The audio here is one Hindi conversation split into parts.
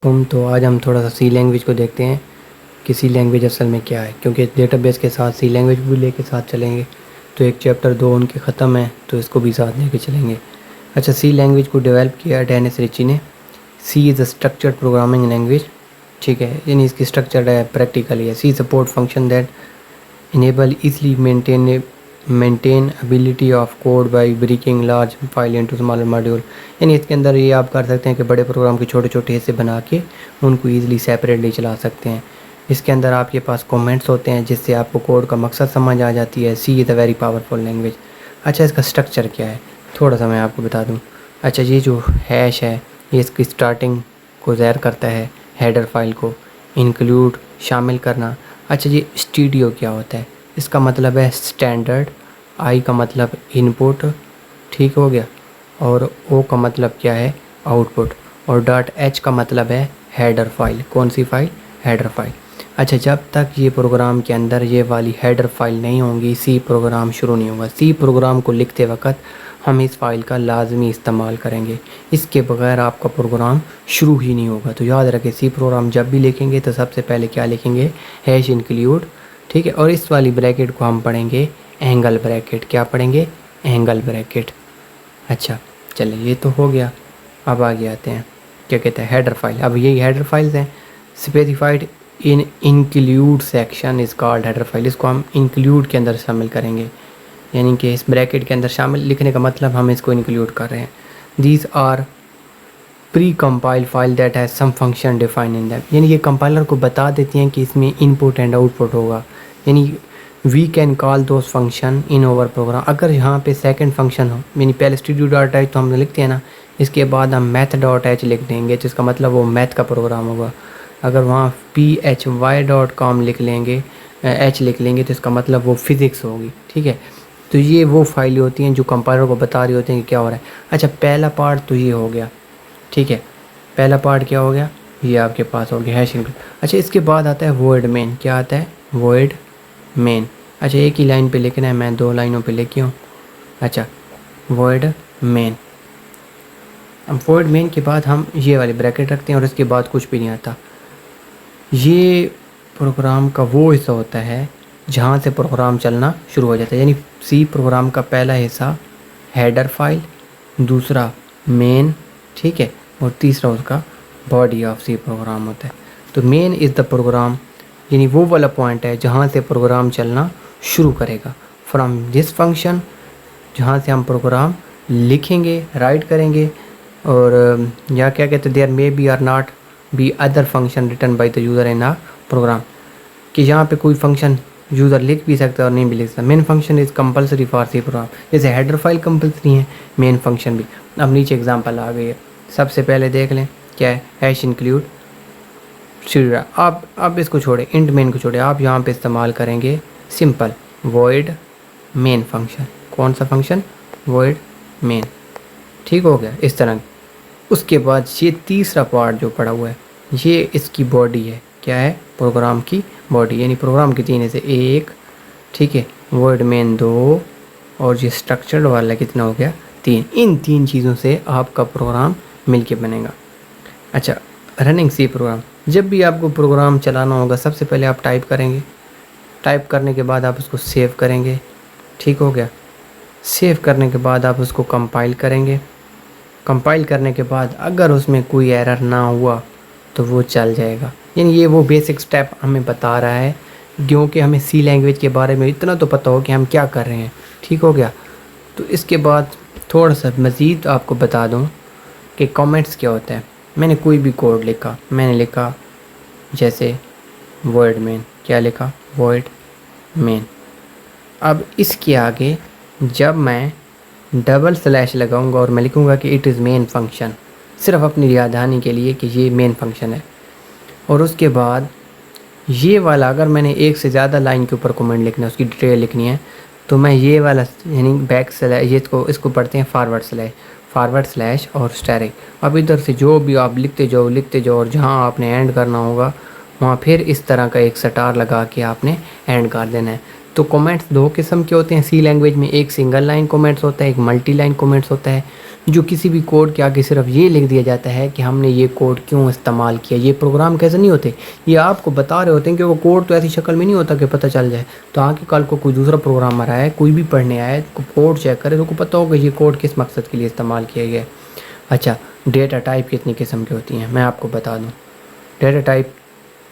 तो आज हम थोड़ा सा सी लैंग्वेज को देखते हैं कि सी लैंग्वेज असल में क्या है, क्योंकि डेटाबेस के साथ सी लैंग्वेज भी लेके साथ चलेंगे तो एक चैप्टर 2 उनके ख़त्म है तो इसको भी साथ लेके चलेंगे। अच्छा, सी लैंग्वेज को डेवलप किया डेनिस रिची ने। C is a structured programming language, ठीक है, यानी इसकी स्ट्रक्चर है प्रैक्टिकली है। C support function that enable easily maintainability of code by breaking large file into smaller module, यानी इसके अंदर ये आप कर सकते हैं कि बड़े प्रोग्राम के छोटे छोटे हिस्से बना के उनको ईज़िली सेपरेटली चला सकते हैं। इसके अंदर आपके पास कमेंट्स होते हैं जिससे आपको कोड का मकसद समझ आ जाती है। C is a very powerful language. अच्छा, इसका स्ट्रक्चर क्या है थोड़ा सा मैं आपको बता दूँ। अच्छा, ये जो हैश है ये इसकी स्टार्टिंग को ज़ाहिर करता है, हेडर फाइल को इंक्लूड शामिल करना। अच्छा, ये स्टूडियो क्या होता है, इसका मतलब है स्टैंडर्ड, आई का मतलब इनपुट, ठीक हो गया, और ओ का मतलब क्या है आउटपुट, और डॉट एच का मतलब है हेडर फाइल। कौन सी फाइल? Header file. अच्छा, जब तक ये प्रोग्राम के अंदर ये वाली हेडर फाइल नहीं होंगी सी प्रोग्राम शुरू नहीं होगा। सी प्रोग्राम को लिखते वक्त हम इस फाइल का लाजमी इस्तेमाल करेंगे, इसके बगैर आपका प्रोग्राम शुरू ही नहीं होगा। तो याद रखें, सी प्रोग्राम जब भी लिखेंगे तो सबसे पहले क्या लिखेंगे? हैश इंक्लूड, ठीक है, और इस वाली ब्रैकेट को हम पढ़ेंगे एंगल ब्रैकेट। क्या पढ़ेंगे? Angle bracket. अच्छा चलिए, ये तो हो गया। अब आगे आते हैं, क्या कहते हैं, हेडर फाइल। अब यही हेडर फाइल्स हैं। Specified in include section is called header file. इसको हम इंक्लूड के अंदर शामिल करेंगे, यानी कि इस ब्रैकेट के अंदर शामिल लिखने का मतलब हम इसको इंक्लूड कर रहे हैं। These are pre compile file that has some function define in them, यानी ये कंपाइलर को बता देती हैं कि इसमें इनपुट एंड आउटपुट होगा, यानी we can call those function in our program. अगर यहाँ पे सेकंड फंक्शन हो, यानी पहले स्टूडियो डॉट एच तो हम लिखते हैं ना, इसके बाद हम मैथ डॉट एच लिख देंगे जिसका मतलब वो मैथ का प्रोग्राम होगा। अगर वहाँ phy.com लिख लेंगे, एच लिख लेंगे, तो इसका मतलब वो फिज़िक्स होगी, ठीक है। तो ये वो फाइलें होती हैं जो कंपाइलर को बता रही होती हैं कि क्या हो रहा है। अच्छा, पहला पार्ट तो ये हो गया, ठीक है, पहला पार्ट क्या हो गया, ये आपके पास हो गया हैश इंक्लूड। अच्छा, इसके बाद आता है वॉइड मेन। क्या आता है? Void main. अच्छा, एक ही लाइन पे लिखना है, मैं 2 लाइनों पे लिखी हूँ। अच्छा, वॉइड मेन। अब वॉइड मेन के बाद हम ये वाली ब्रैकेट रखते हैं और इसके बाद कुछ भी नहीं आता। ये प्रोग्राम का वो हिस्सा होता है जहाँ से प्रोग्राम चलना शुरू हो जाता है, यानी सी प्रोग्राम का पहला हिस्सा हेडर फाइल, दूसरा मेन, ठीक है, और तीसरा उसका बॉडी ऑफ सी प्रोग्राम होता है। तो मेन इज़ द प्रोग्राम, यानी वो वाला पॉइंट है जहाँ से प्रोग्राम चलना शुरू करेगा। फ्रॉम दिस फंक्शन, जहाँ से हम प्रोग्राम लिखेंगे, राइट करेंगे, और या क्या कहते हैं, there may be or not be other function written by the user in a program, कि यहाँ पे कोई फंक्शन यूज़र लिख भी सकता है और नहीं भी लिख सकता। Main function is compulsory for C program, जैसे हेडर फाइल कंपलसरी है, मेन फंक्शन भी। अब नीचे एग्जांपल आ गई है, सबसे पहले देख लें क्या है, हैश इंक्लूड स्टूडियो। आप इसको छोड़े, इंट मेन को छोड़े, आप यहाँ पे इस्तेमाल करेंगे सिंपल वॉइड मेन फंक्शन। कौन सा फंक्शन? वॉइड मेन, ठीक हो गया इस तरह। उसके बाद ये तीसरा पार्ट जो पड़ा हुआ है ये इसकी बॉडी है। क्या है? प्रोग्राम की बॉडी, यानी प्रोग्राम की 3 से 1, ठीक है, वर्ड मेन 2, और ये स्ट्रक्चर्ड वाला कितना हो गया? 3। इन 3 चीज़ों से आपका प्रोग्राम मिलके बनेगा। अच्छा, रनिंग सी प्रोग्राम। जब भी आपको प्रोग्राम चलाना होगा सबसे पहले आप टाइप करेंगे, टाइप करने के बाद आप उसको सेव करेंगे, ठीक हो गया। सेव करने के बाद आप उसको कंपाइल करेंगे, कंपाइल करने के बाद अगर उसमें कोई एरर ना हुआ तो वो चल जाएगा। यानी ये वो बेसिक स्टेप हमें बता रहा है, क्योंकि हमें सी लैंग्वेज के बारे में इतना तो पता हो कि हम क्या कर रहे हैं, ठीक हो गया। तो इसके बाद थोड़ा सा मज़ीद आपको बता दूं कि कमेंट्स क्या होता है। मैंने कोई भी कोड लिखा, मैंने लिखा जैसे वर्ड मेन, क्या लिखा? Word main. अब इसके आगे जब मैं डबल स्लैश लगाऊंगा और मैं लिखूंगा कि इट इज़ मेन फंक्शन, सिर्फ अपनी याद दहानी के लिए कि ये मेन फंक्शन है, और उसके बाद ये वाला अगर मैंने एक से ज़्यादा लाइन के ऊपर कमेंट लिखना है, उसकी डिटेल लिखनी है, तो मैं ये वाला यानी बैक स्लैश, ये इसको पढ़ते हैं फॉरवर्ड स्लैश और स्टैरिक। अब इधर से जो भी आप लिखते जाओ और जहाँ आपने एंड करना होगा वहाँ फिर इस तरह का एक स्टार लगा के आपने एंड कर देना है। तो कमेंट्स 2 किस्म के होते हैं सी लैंग्वेज में, एक सिंगल लाइन कमेंट्स होता है, एक मल्टी लाइन कमेंट्स होता है। जो किसी भी कोड के आगे सिर्फ ये लिख दिया जाता है कि हमने ये कोड क्यों इस्तेमाल किया। ये प्रोग्राम कैसे नहीं होते, ये आपको बता रहे होते हैं कि वो कोड तो ऐसी शक्ल में नहीं होता कि पता चल जाए। तो आगे कल को कोई दूसरा प्रोग्रामर आए, कोई भी पढ़ने आए, तो कोड चेक करे तो को पता होगा ये कोड किस मकसद के लिए इस्तेमाल किया गया है। अच्छा, डेटा टाइप कितनी किस्म की होती हैं मैं आपको बता दूँ। डेटा टाइप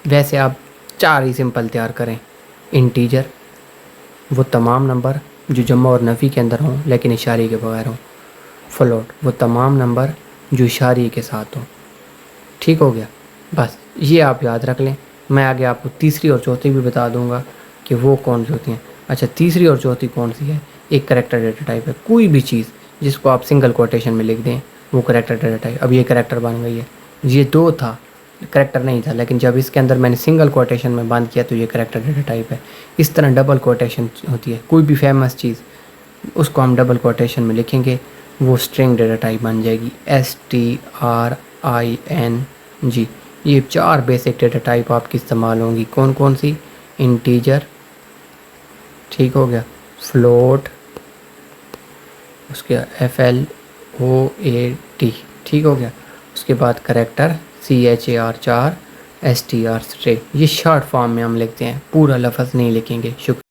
वैसे आप 4 ही सिंपल तैयार करें। इंटीजर, वो तमाम नंबर जो जमा और नफ़ी के अंदर हों लेकिन इशारे के बगैर हों। फ्लोट, वो तमाम नंबर जो इशारे के साथ हों। ठीक हो गया, बस ये आप याद रख लें। मैं आगे आपको तीसरी और चौथी भी बता दूंगा कि वो कौन सी होती हैं। अच्छा, तीसरी और चौथी कौन सी है? एक करेक्टर डेटा टाइप है। कोई भी चीज़ जिसको आप सिंगल कोटेशन में लिख दें वो करेक्टर डेटा टाइप। अब ये करेक्टर बन गई है, ये 2 था, करेक्टर नहीं था, लेकिन जब इसके अंदर मैंने सिंगल कोटेशन में बंद किया तो ये करेक्टर डेटा टाइप है। इस तरह डबल कोटेशन होती है। कोई भी फेमस चीज़ उसको हम डबल कोटेशन में लिखेंगे, वो स्ट्रिंग डेटा टाइप बन जाएगी। STRING। ये 4 बेसिक डेटा टाइप आपकी इस्तेमाल होंगी। कौन कौन सी? इंटीजर, ठीक हो गया, फ्लोट, उसके FLOAT, ठीक हो गया, उसके बाद करेक्टर CHAR 4, STR स्ट्रिंग। ये शॉर्ट फॉर्म में हम लिखते हैं, पूरा लफ्ज़ नहीं लिखेंगे। शुक्रिया।